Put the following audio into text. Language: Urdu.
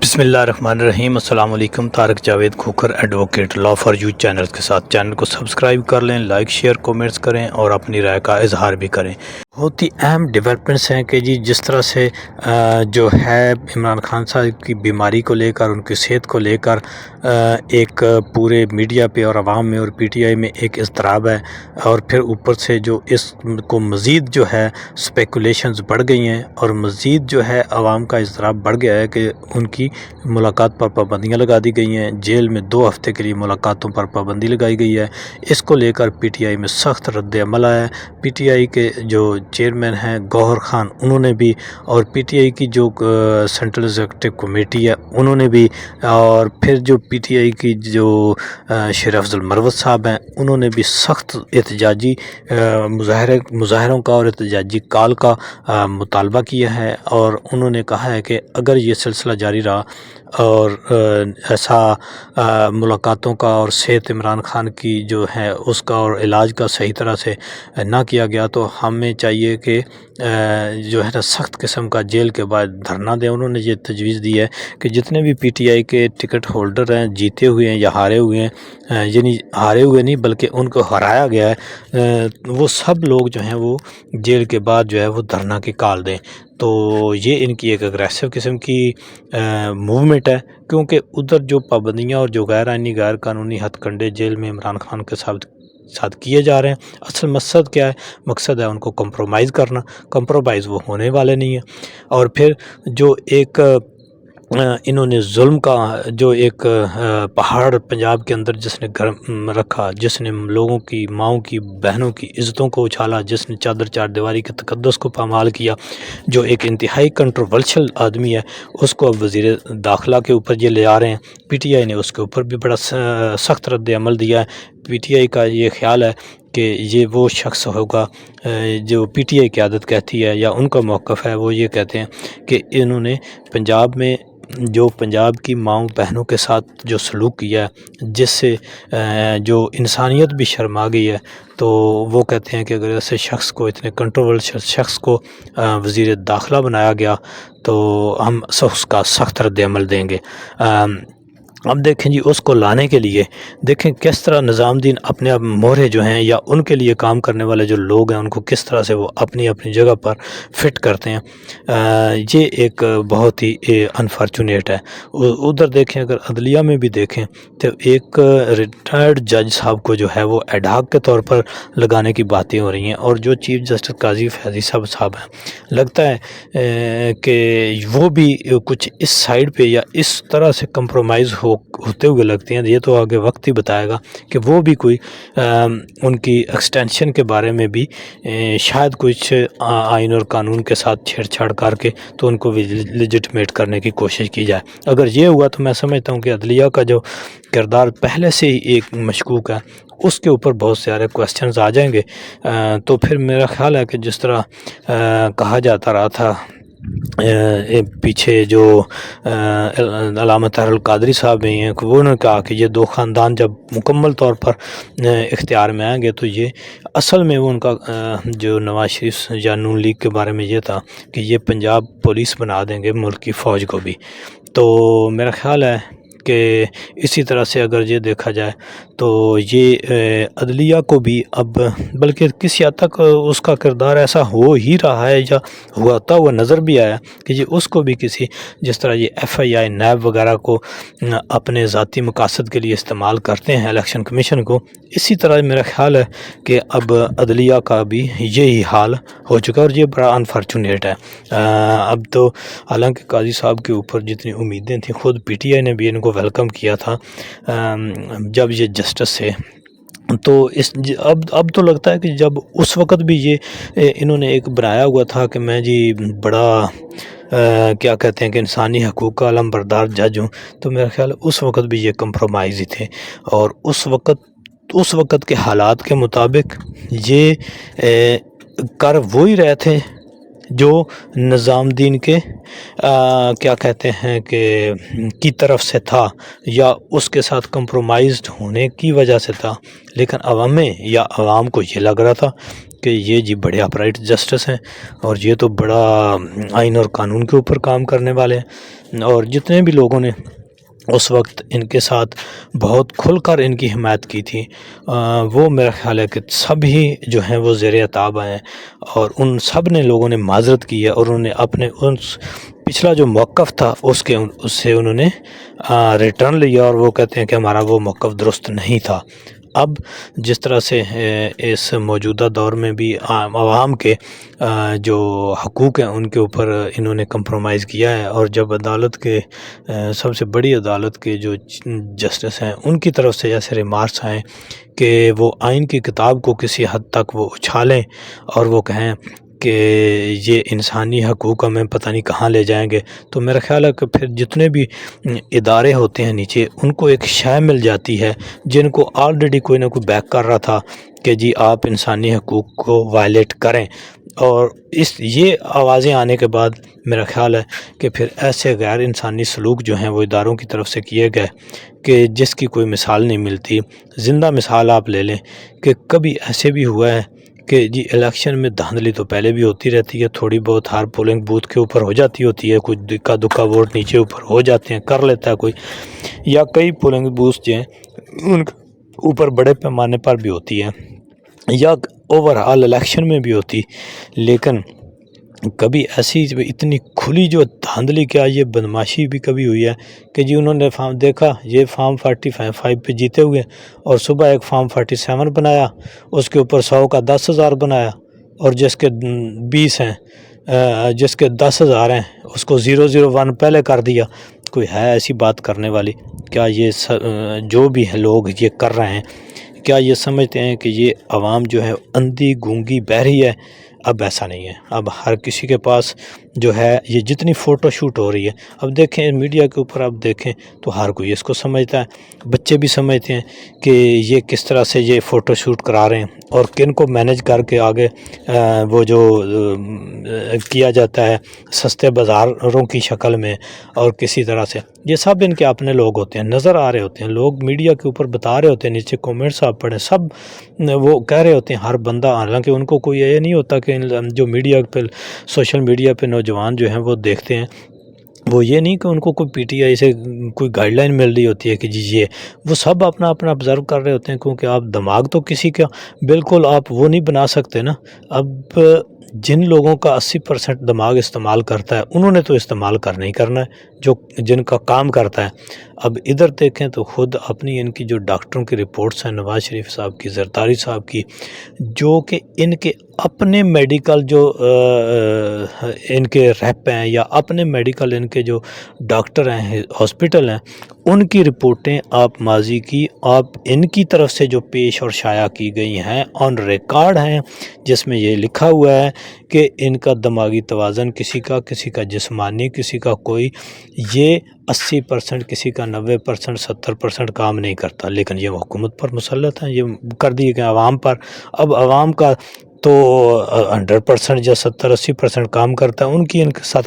بسم اللہ الرحمن الرحیم۔ السلام علیکم۔ Tariq Javed Khokhar advocate law for you channel کے ساتھ چینل کو سبسکرائب کر لیں، لائک شیئر کومنٹس کریں اور اپنی رائے کا اظہار بھی کریں۔ بہت ہی اہم ڈیولپمنٹس ہیں کہ جس طرح سے جو ہے عمران خان صاحب کی بیماری کو لے کر، ان کی صحت کو لے کر ایک پورے میڈیا پہ اور عوام میں اور پی ٹی آئی میں ایک اضطراب ہے، اور پھر اوپر سے جو اس کو مزید جو ہے سپیکولیشنز بڑھ گئی ہیں اور مزید جو ہے عوام کا اضطراب بڑھ گیا ہے کہ ان کی ملاقات پر پابندیاں لگا دی گئی ہیں، جیل میں 2 ہفتے کے لیے ملاقاتوں پر پابندی لگائی گئی ہے۔ اس کو لے کر پی ٹی آئی میں سخت رد عمل آیا ہے۔ پی ٹی آئی کے جو چیئرمین ہیں گوہر خان، انہوں نے بھی، اور پی ٹی آئی کی جو سینٹرل ایگزیکٹو کمیٹی ہے انہوں نے بھی، اور پھر جو پی ٹی آئی کی جو شیر افضل مروت صاحب ہیں انہوں نے بھی سخت احتجاجی مظاہروں کا اور احتجاجی کال کا مطالبہ کیا ہے، اور انہوں نے کہا ہے کہ اگر یہ سلسلہ جاری رہا اور ایسا ملاقاتوں کا اور صحت عمران خان کی جو ہے اس کا اور علاج کا صحیح طرح سے نہ کیا گیا تو ہمیں چاہیے کہ جو ہے نا سخت قسم کا جیل کے بعد دھرنا دیں۔ انہوں نے یہ تجویز دی ہے کہ جتنے بھی پی ٹی آئی کے ٹکٹ ہولڈر ہیں، جیتے ہوئے ہیں یا ہارے ہوئے ہیں، یعنی ہارے ہوئے نہیں بلکہ ان کو ہرایا گیا ہے، وہ سب لوگ جو ہیں وہ جیل کے بعد جو ہے وہ دھرنا کی کال دیں۔ تو یہ ان کی ایک اگریسو قسم کی موومنٹ ہے، کیونکہ ادھر جو پابندیاں اور جو غیر آئینی غیر قانونی ہتھ کنڈے جیل میں عمران خان کے ساتھ کیے جا رہے ہیں، اصل مقصد کیا ہے؟ مقصد ہے ان کو کمپرومائز کرنا۔ کمپرومائز وہ ہونے والے نہیں ہیں۔ اور پھر جو ایک انہوں نے ظلم کا جو ایک پہاڑ پنجاب کے اندر جس نے گھر رکھا، جس نے لوگوں کی، ماؤں کی، بہنوں کی عزتوں کو اچھالا، جس نے چادر چار دیواری کے تقدس کو پامال کیا، جو ایک انتہائی کنٹروورشل آدمی ہے، اس کو اب وزیر داخلہ کے اوپر یہ لے آ رہے ہیں۔ پی ٹی آئی نے اس کے اوپر بھی بڑا سخت رد عمل دیا ہے۔ پی ٹی آئی کا یہ خیال ہے کہ یہ وہ شخص ہوگا جو پی ٹی آئی قیادت کہتی ہے یا ان کا موقف ہے، وہ یہ کہتے ہیں کہ انہوں نے پنجاب میں جو پنجاب کی ماؤں بہنوں کے ساتھ جو سلوک کیا ہے، جس سے جو انسانیت بھی شرما گئی ہے، تو وہ کہتے ہیں کہ اگر ایسے شخص کو، اتنے کنٹروورشل شخص کو وزیر داخلہ بنایا گیا تو ہم اس کا سخت رد عمل دیں گے۔ اب دیکھیں جی، اس کو لانے کے لیے دیکھیں کس طرح نظام دین اپنے آپ مورے جو ہیں یا ان کے لیے کام کرنے والے جو لوگ ہیں ان کو کس طرح سے وہ اپنی اپنی جگہ پر فٹ کرتے ہیں۔ یہ ایک بہت ہی انفارچونیٹ ہے۔ ادھر دیکھیں، اگر عدلیہ میں بھی دیکھیں تو ایک ریٹائرڈ جج صاحب کو جو ہے وہ ایڈ ہاک کے طور پر لگانے کی باتیں ہو رہی ہیں، اور جو چیف جسٹس قاضی فیضی صاحب ہیں، لگتا ہے کہ وہ بھی کچھ اس سائیڈ پہ یا اس طرح سے کمپرومائز ہوتے ہوئے لگتے ہیں۔ یہ تو آگے وقت ہی بتائے گا کہ وہ بھی کوئی ان کی ایکسٹینشن کے بارے میں بھی شاید کچھ آئین اور قانون کے ساتھ چھیڑ چھاڑ کر کے تو ان کو لیجٹمیٹ کرنے کی کوشش کی جائے۔ اگر یہ ہوا تو میں سمجھتا ہوں کہ عدلیہ کا جو کردار پہلے سے ہی ایک مشکوک ہے، اس کے اوپر بہت سارے کوسچنز آ جائیں گے۔ تو پھر میرا خیال ہے کہ جس طرح کہا جاتا رہا تھا پیچھے جو علامہ طاہر القادری صاحب ہیں، انہوں نے کہا کہ یہ 2 خاندان جب مکمل طور پر اختیار میں آئیں گے تو یہ اصل میں وہ ان کا جو نواز شریف یا نون لیگ کے بارے میں یہ تھا کہ یہ پنجاب پولیس بنا دیں گے ملک کی فوج کو بھی۔ تو میرا خیال ہے کہ اسی طرح سے اگر یہ دیکھا جائے تو یہ عدلیہ کو بھی اب بلکہ کسی حد تک اس کا کردار ایسا ہو ہی رہا ہے یا ہوتا ہوا نظر بھی آیا کہ یہ اس کو بھی کسی، جس طرح یہ ایف آئی آئی، نیب وغیرہ کو اپنے ذاتی مقاصد کے لیے استعمال کرتے ہیں، الیکشن کمیشن کو، اسی طرح میرا خیال ہے کہ اب عدلیہ کا بھی یہی حال ہو چکا، اور یہ بڑا انفارچونیٹ ہے۔ اب تو حالانکہ قاضی صاحب کے اوپر جتنی امیدیں تھیں، خود پی ٹی آئی نے بھی ان کو ویلکم کیا تھا جب یہ جسٹس سے، تو اب تو لگتا ہے کہ جب اس وقت بھی یہ انہوں نے ایک بنایا ہوا تھا کہ میں جی بڑا کیا کہتے ہیں کہ انسانی حقوق کا علم بردار جج ہوں، تو میرا خیال ہے اس وقت بھی یہ کمپرومائز ہی تھے، اور اس وقت کے حالات کے مطابق یہ کر وہی رہے تھے جو نظام دین کے کیا کہتے ہیں کہ کی طرف سے تھا یا اس کے ساتھ کمپرومائزڈ ہونے کی وجہ سے تھا، لیکن عوام کو یہ لگ رہا تھا کہ یہ جی بڑے اپرائٹ جسٹس ہیں اور یہ تو بڑا آئین اور قانون کے اوپر کام کرنے والے ہیں۔ اور جتنے بھی لوگوں نے اس وقت ان کے ساتھ بہت کھل کر ان کی حمایت کی تھی، وہ میرا خیال ہے کہ سب ہی جو ہیں وہ زیر عتاب آئے، اور ان سب نے لوگوں نے معذرت کی ہے، اور انہوں نے اپنے اس پچھلا جو موقف تھا اس سے انہوں نے ریٹرن لیا، اور وہ کہتے ہیں کہ ہمارا وہ موقف درست نہیں تھا۔ اب جس طرح سے اس موجودہ دور میں بھی عوام کے جو حقوق ہیں ان کے اوپر انہوں نے کمپرومائز کیا ہے، اور جب عدالت کے سب سے بڑی عدالت کے جو جسٹس ہیں ان کی طرف سے ایسے ریمارکس آئیں کہ وہ آئین کی کتاب کو کسی حد تک وہ اچھالیں اور وہ کہیں کہ یہ انسانی حقوق ہمیں پتہ نہیں کہاں لے جائیں گے، تو میرا خیال ہے کہ پھر جتنے بھی ادارے ہوتے ہیں نیچے ان کو ایک شے مل جاتی ہے جن کو آلریڈی کوئی نہ کوئی بیک کر رہا تھا کہ جی آپ انسانی حقوق کو وائلیٹ کریں، اور یہ آوازیں آنے کے بعد میرا خیال ہے کہ پھر ایسے غیر انسانی سلوک جو ہیں وہ اداروں کی طرف سے کیے گئے کہ جس کی کوئی مثال نہیں ملتی۔ زندہ مثال آپ لے لیں کہ کبھی ایسے بھی ہوا ہے کہ جی الیکشن میں دھاندلی تو پہلے بھی ہوتی رہتی ہے، تھوڑی بہت ہر پولنگ بوتھ کے اوپر ہو جاتی ہوتی ہے، کچھ دکا دکا ووٹ نیچے اوپر ہو جاتے ہیں، کر لیتا ہے کوئی، یا کئی پولنگ بوتھ جو ہیں ان کے اوپر بڑے پیمانے پر بھی ہوتی ہے، یا اوور آل الیکشن میں بھی ہوتی، لیکن کبھی ایسی اتنی کھلی جو دھاندلی کیا یہ بدماشی بھی کبھی ہوئی ہے کہ جی انہوں نے فارم دیکھا یہ فارم 45 پہ جیتے ہوئے، اور صبح ایک فارم 47 بنایا، اس کے اوپر 100 کا 10,000 بنایا، اور جس کے 20 ہیں جس کے 10,000 ہیں اس کو 001 پہلے کر دیا۔ کوئی ہے ایسی بات کرنے والی؟ کیا یہ جو بھی ہے لوگ یہ کر رہے ہیں کیا یہ سمجھتے ہیں کہ یہ عوام جو ہے اندھی گونگی بہری ہے؟ اب ایسا نہیں ہے، اب ہر کسی کے پاس جو ہے یہ جتنی فوٹو شوٹ ہو رہی ہے، اب دیکھیں میڈیا کے اوپر، اب دیکھیں تو ہر کوئی اس کو سمجھتا ہے، بچے بھی سمجھتے ہیں کہ یہ کس طرح سے یہ فوٹو شوٹ کرا رہے ہیں اور کن کو مینج کر کے آگے وہ جو کیا جاتا ہے سستے بازاروں کی شکل میں، اور کسی طرح سے یہ سب ان کے اپنے لوگ ہوتے ہیں، نظر آ رہے ہوتے ہیں، لوگ میڈیا کے اوپر بتا رہے ہوتے ہیں، نیچے کومنٹس آپ پڑھیں سب وہ کہہ رہے ہوتے ہیں، ہر بندہ، حالانکہ ان کو کوئی یہ نہیں ہوتا کہ جو میڈیا پہ سوشل میڈیا پہ نوجوان جو ہیں وہ دیکھتے ہیں، وہ یہ نہیں کہ ان کو کوئی پی ٹی آئی سے کوئی گائیڈ لائن مل رہی ہوتی ہے کہ جی یہ وہ سب اپنا اپنا آبزرو کر رہے ہوتے ہیں، کیونکہ آپ دماغ تو کسی کا بالکل آپ وہ نہیں بنا سکتے نا۔ اب جن لوگوں کا 80% دماغ استعمال کرتا ہے انہوں نے تو استعمال کرنا ہی کرنا ہے، جو جن کا کام کرتا ہے۔ اب ادھر دیکھیں تو خود اپنی ان کی جو ڈاکٹروں کی رپورٹس ہیں، نواز شریف صاحب کی، زرداری صاحب کی، جو کہ ان کے اپنے میڈیکل جو ان کے ریپ ہیں یا اپنے میڈیکل ان کے جو ڈاکٹر ہیں ہاسپٹل ہیں، ان کی رپورٹیں آپ ماضی کی آپ ان کی طرف سے جو پیش اور شائع کی گئی ہیں آن ریکارڈ ہیں، جس میں یہ لکھا ہوا ہے کہ ان کا دماغی توازن کسی کا جسمانی کسی کا کوئی، یہ 80% کسی کا 90% 70% کام نہیں کرتا، لیکن یہ حکومت پر مسلط ہیں، یہ کر دیے گئے عوام پر۔ اب عوام کا تو 100% یا 70-80% کام کرتا ہے، ان کی ان کے ساتھ